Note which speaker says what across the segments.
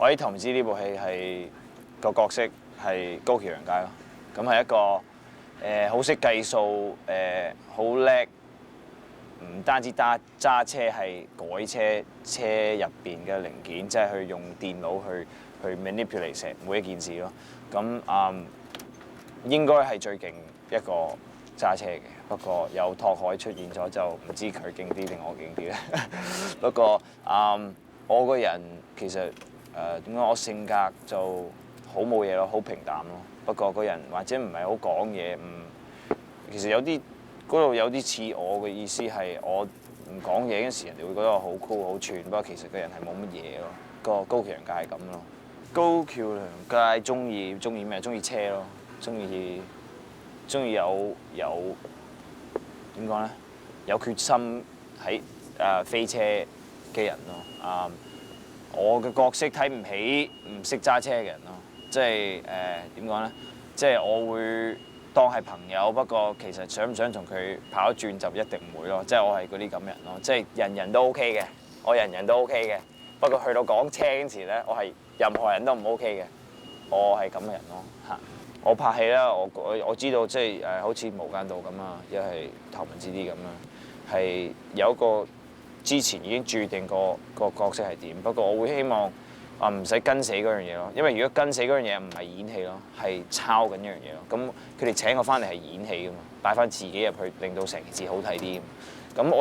Speaker 1: 我喺《頭文字》呢部戲係個角色係高橋陽介咯，咁係一個好識計數好叻，唔單止揸車係改車入邊嘅零件，即係去用電腦去 manipulate 成每一件事咯。咁應該係最勁一個揸車嘅，不過有拓海出現咗就唔知佢勁啲定我勁啲咧。不過我個人其實點解我性格就好冇嘢咯，好平淡咯。不過個人或者唔係好講嘢，其實有啲嗰度有啲似我嘅意思係我唔講嘢嗰時，人哋會覺得我好 cool 好串。不過其實個人係冇乜嘢咯。個高橋陽介係咁咯。高橋陽介中意咩？中意車咯，中意有點講咧？有決心喺飛車嘅人咯。我嘅角色睇唔起唔識揸車嘅人咯，即係點講咧？即係我會當係朋友，不過其實想唔想同佢跑一轉就一定唔會咯。即係我係嗰啲咁人咯，即係人人都 OK 嘅，我人人都 OK 嘅。不過去到講車嗰時咧，我係任何人都唔 OK 嘅，我係咁嘅人咯嚇。我拍戲啦，我知道即係好似無間道咁啊，一係頭文字 D 咁啊，係有一個之前已經註定個角色係點。不過我會希望唔使跟死嗰樣嘢咯，因為如果跟死嗰樣嘢唔係演戲咯，係抄緊一樣嘢咯。咁佢哋請我翻嚟係演戲噶嘛，擺翻自己入去，令到成件事好睇啲。咁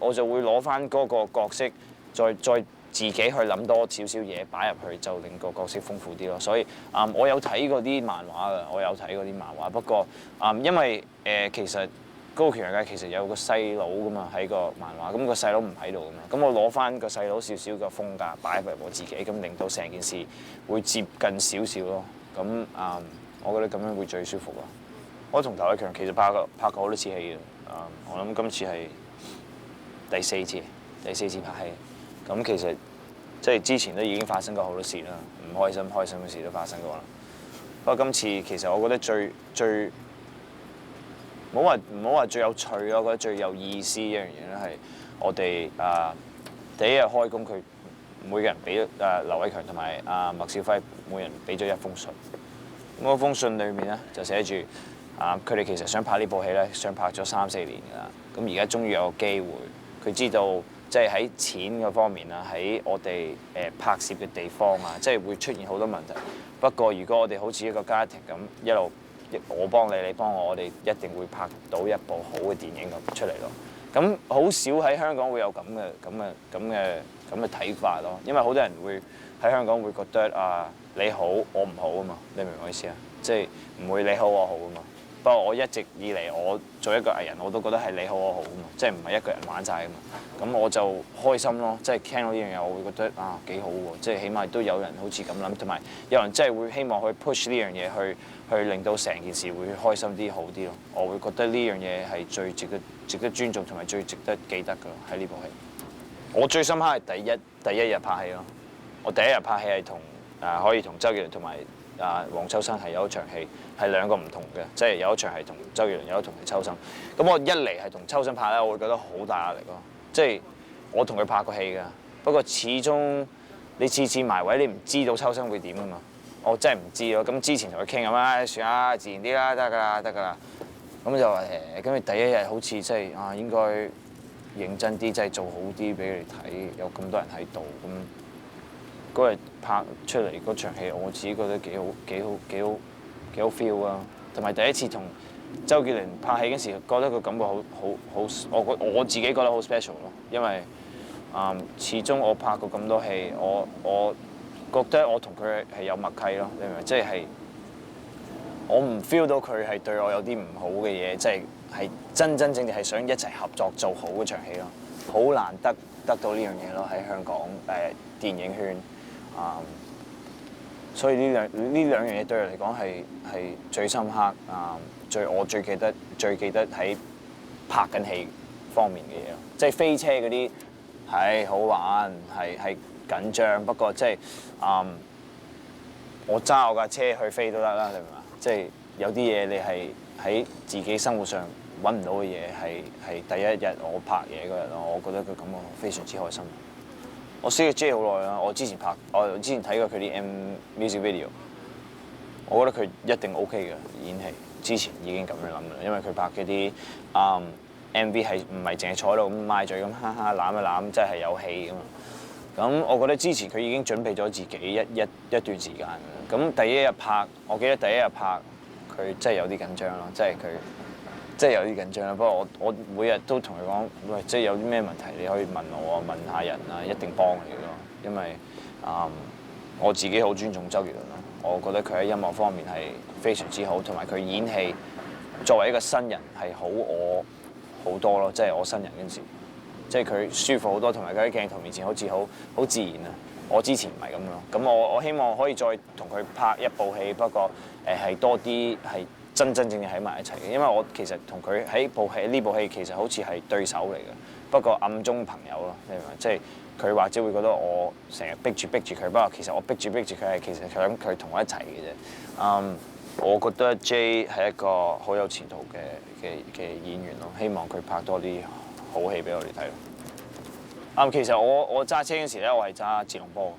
Speaker 1: 我就會攞翻嗰個角色，再自己去諗多少少嘢擺入去，就令個角色豐富啲咯。所以我有睇過啲漫畫㗎，我有睇過啲漫畫。不過因為其實高橋陽介其實有個細佬㗎嘛喺個漫畫，咁個細佬唔喺度㗎嘛，咁我攞翻個細佬少少嘅風格擺入我自己，咁令到成件事會接近少少咯。咁我覺得咁樣會最舒服咯。我同劉偉強其實拍過好多次戲嘅，我諗今次係第四次拍戲。咁其實即係之前都已經發生過好多事啦，唔開心嘅事都發生過啦。不過今次其實我覺得最唔好話最有趣咯，我覺得最有意思一樣嘢咧係我哋第一日開工，佢每個人俾劉偉強同埋麥兆輝每人俾咗一封信。咁嗰封信裏面咧就寫住佢哋其實想拍呢部戲咧，想拍咗3、4年㗎啦。咁而家終於有個機會，佢知道。即係喺錢嗰方面啊，喺我哋拍攝嘅地方啊，即係會出現好多問題。不過如果我哋好似一個家庭咁一路我幫你，你幫我，我哋一定會拍到一部好嘅電影咁出嚟咯。咁好少喺香港會有咁嘅睇法咯，因為好多人會喺香港會覺得你好我唔好啊嘛，你明唔明我意思啊？即係唔會你好我好啊嘛。不過我一直以嚟，我做一個藝人，我都覺得係你好我好啊嘛，即係唔係一個人玩晒啊嘛。咁我就開心咯，即係聽到呢樣嘢，我會覺得幾好喎，即係起碼都有人好似咁諗，同埋有人真係會希望去 push 呢樣嘢去令到成件事會開心啲好啲咯。我會覺得呢樣嘢係最值得尊重同埋最值得記得㗎喺呢部戲。我最深刻係第一日拍戲咯。我第一日拍戲係可以同周杰倫同埋黃秋生係有一場戲，係兩個唔同嘅，即係有一場係同周杰倫，有一場係秋生。咁我一嚟係同秋生拍咧，我會覺得好大壓力咯。即係我同佢拍過戲㗎，不過始終你次埋位，你唔知道秋生會點㗎嘛。我真係唔知咯。咁之前同佢傾咁啦，算啦，自然啲啦，得㗎啦。咁就話咁你第一日好似即係應該認真啲，即係做好啲俾你睇，有咁多人喺度咁。嗰日拍出嚟嗰場戲，我自己覺得幾好 feel 啊！同埋第一次同周杰倫拍戲嗰時，覺得個感覺好，我自己覺得好 special 咯。因為始終我拍過咁多戲，我覺得我同佢係有默契咯。你明唔明？即係我唔 feel 到佢係對我有啲唔好嘅嘢，即係真正係想一齊合作做好嗰場戲咯。好難得到呢樣嘢咯，喺香港電影圈。所以呢兩樣嘢對我嚟講係最深刻我最記得喺拍緊戲方面嘅嘢咯，即係飛車嗰啲係好玩係緊張，不過即係我揸我架車去飛都得啦，你明嘛？即係有啲嘢你係喺自己生活上揾唔到嘅嘢，係第一日我拍嘢嗰日咯，我覺得佢感覺非常之開心。我識咗 J 好耐啦，我之前睇過佢啲 music video，我覺得佢一定 OK 嘅演戲。之前已經咁樣諗啦，因為佢拍嗰啲MV 係唔係淨係坐喺度咁賣嘴咁哈哈攬一攬，真係有戲㗎嘛。咁我覺得之前佢已經準備咗自己一段時間。咁第一日拍，我記得第一日拍佢真係有啲緊張咯，即係佢真係有啲緊張啦。不過我每日都同佢講，喂，即係有啲咩問題你可以問我啊，問下人啊，一定幫你咯。因為我自己好尊重周杰倫咯，我覺得佢喺音樂方面係非常之好，同埋佢演戲作為一個新人係好我好多咯，即係我新人嗰陣時。即係佢舒服好多，同埋佢喺鏡頭面前好似好自然啊！我之前唔係咁咯，咁我希望可以再同佢拍一部戲，不過係多啲係真正喺埋一齊嘅，因為我其實同佢喺呢部戲其實好似係對手嚟嘅，不過暗中朋友咯，你明唔明？即係佢或者會覺得我成日逼住佢，不過其實我逼住佢係其實想佢同我一齊嘅啫。我覺得 J 係一個好有前途嘅演員咯，希望佢拍多啲好戲俾我哋睇咯。其實我揸車嗰時咧，我係揸自動波，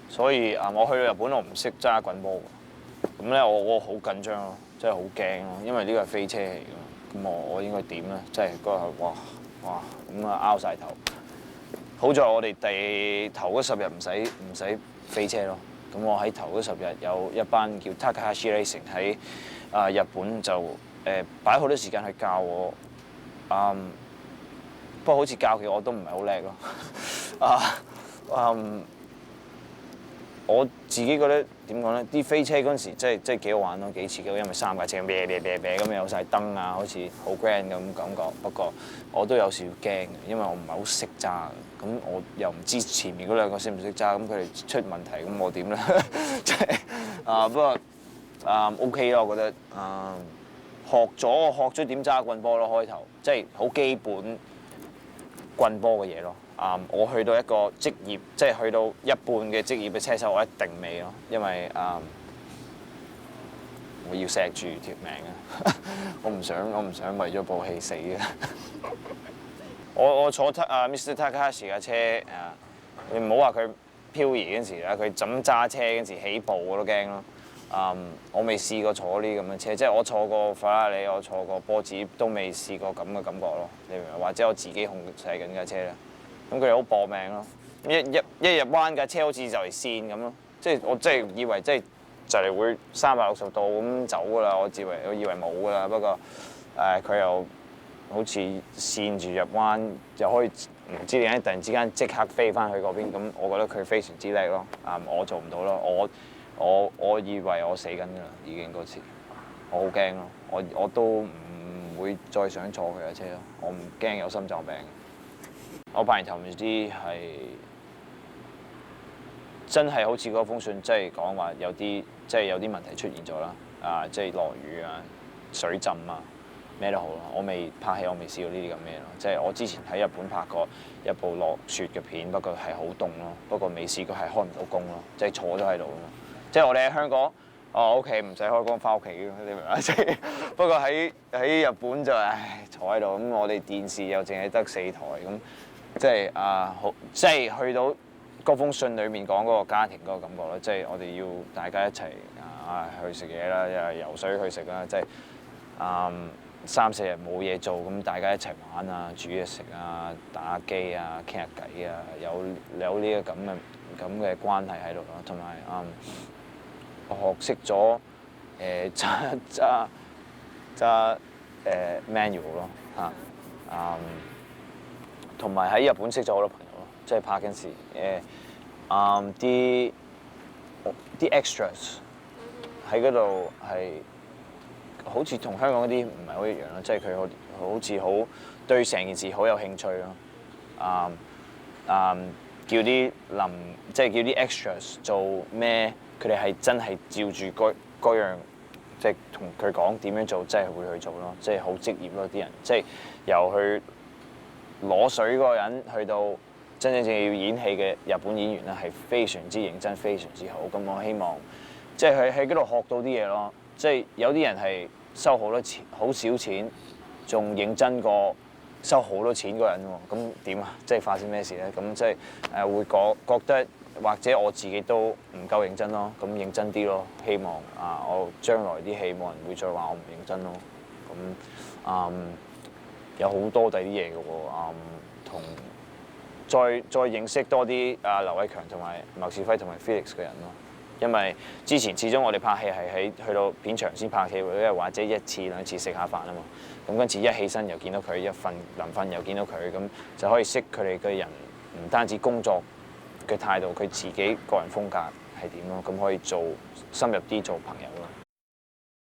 Speaker 1: 所以我去到日本我唔識揸滾波嘅，咁咧我好緊張咯，真係好驚咯，因為呢個係飛車嚟㗎，咁我應該點咧？即係嗰日哇咁拗晒頭。好在我哋頭嗰10日唔使飛車咯，咁我喺頭嗰10日有一班叫 Takahashi Racing 喺日本就擺好多時間去教我。不過好似教佢我都唔係好叻咯。我自己覺得點講咧？啲飛車嗰陣時真係幾好玩咯，幾刺激，因為3架車咁有晒燈啊，好似好 grand 咁感覺。不過我都有少少驚嘅，因為我唔係好識揸嘅。咁我又唔知前面嗰2個識唔識揸，咁佢哋出問題，咁我點咧？即係不過OK 咯，我覺得學咗點揸棍波咯，開頭即係好基本棍波嘅嘢咯。我去到一個職業，即係去到一半嘅職業嘅車手，我一定未咯，因為我要錫住條命啊！我唔想為咗部戲死啊！我坐Mr. Takahashi 架車你唔好話佢漂移嗰陣時啦，佢怎揸車嗰陣時起步我都驚咯。我未試過坐呢啲咁嘅車，即係我坐過法拉利，我坐過波子，都未試過咁嘅感覺咯。你明唔明？或者我自己控制緊架車咧，咁佢哋好搏命咯。一入彎架車好似就嚟跣咁咯，即係我真係以為即係就嚟會360度咁走㗎啦，我以為冇㗎啦。不過佢又好似跣住入彎，又可以唔知點解突然之間即刻飛翻去嗰邊，咁我覺得佢非常之叻咯。我做唔到咯，我以為我死緊㗎啦，已經嗰次，我好驚咯，我都唔會再想坐佢架車咯，我唔驚有心臟病。我拍完頭唔知係真係好似嗰封信，即係講話有啲問題出現咗啦，即係落雨啊、水浸啊，咩都好咯。我未拍戲，我未試過呢啲咁嘅嘢咯。即係我之前喺日本拍過一部落雪嘅片，不過係好凍咯，不過未試過係開唔到工咯，即係坐咗喺度咯。即係我哋喺香港，OK 唔使開工翻屋企嘅，你明唔明？即係不過喺日本就坐喺度，咁我哋電視又淨係得4台咁，即係即係去到嗰封信裡面講嗰個家庭嗰個感覺咯，即係我哋要大家一齊去食嘢啦，又游水去食啦，即係3、4日冇嘢做，咁大家一齊玩啊，煮嘢食啊，打機啊，傾下偈啊，有呢個咁嘅關係喺度咯，同埋我學識咗揸manual 咯同埋喺日本識咗好多朋友咯，即係拍緊時啲 extras 喺嗰度係好似同香港嗰啲唔係好一樣咯，即係佢好似好對成件事好有興趣咯。叫啲即係叫啲 extras 做咩？佢哋係真係照住嗰樣，即係同佢講點樣做，真係會去做咯。即係好職業咯，啲人即係由去攞水嗰個人，去到真正要演戲嘅日本演員咧，係非常之認真，非常之好。咁我希望即係喺嗰度學到啲嘢咯。即係有啲人係收好多錢，好少錢，仲認真過收好多錢嗰個人喎，咁點啊？即係發生咩事咧？咁即係會覺得或者我自己都唔夠認真咯，咁認真啲咯。希望我將來啲戲冇人會再話我唔認真咯。咁有好多第啲嘢嘅喎，同再認識多啲劉偉強同埋麥兆輝同埋 Felix 嘅人咯。因為之前始終我哋拍戲係去到片場先拍戲，或者一次兩次食下飯啊嘛。咁跟住一起身又見到佢，臨瞓又見到佢，咁就可以識佢哋嘅人，唔單止工作嘅態度，佢自己個人風格係點咯，咁可以深入啲做朋友咯。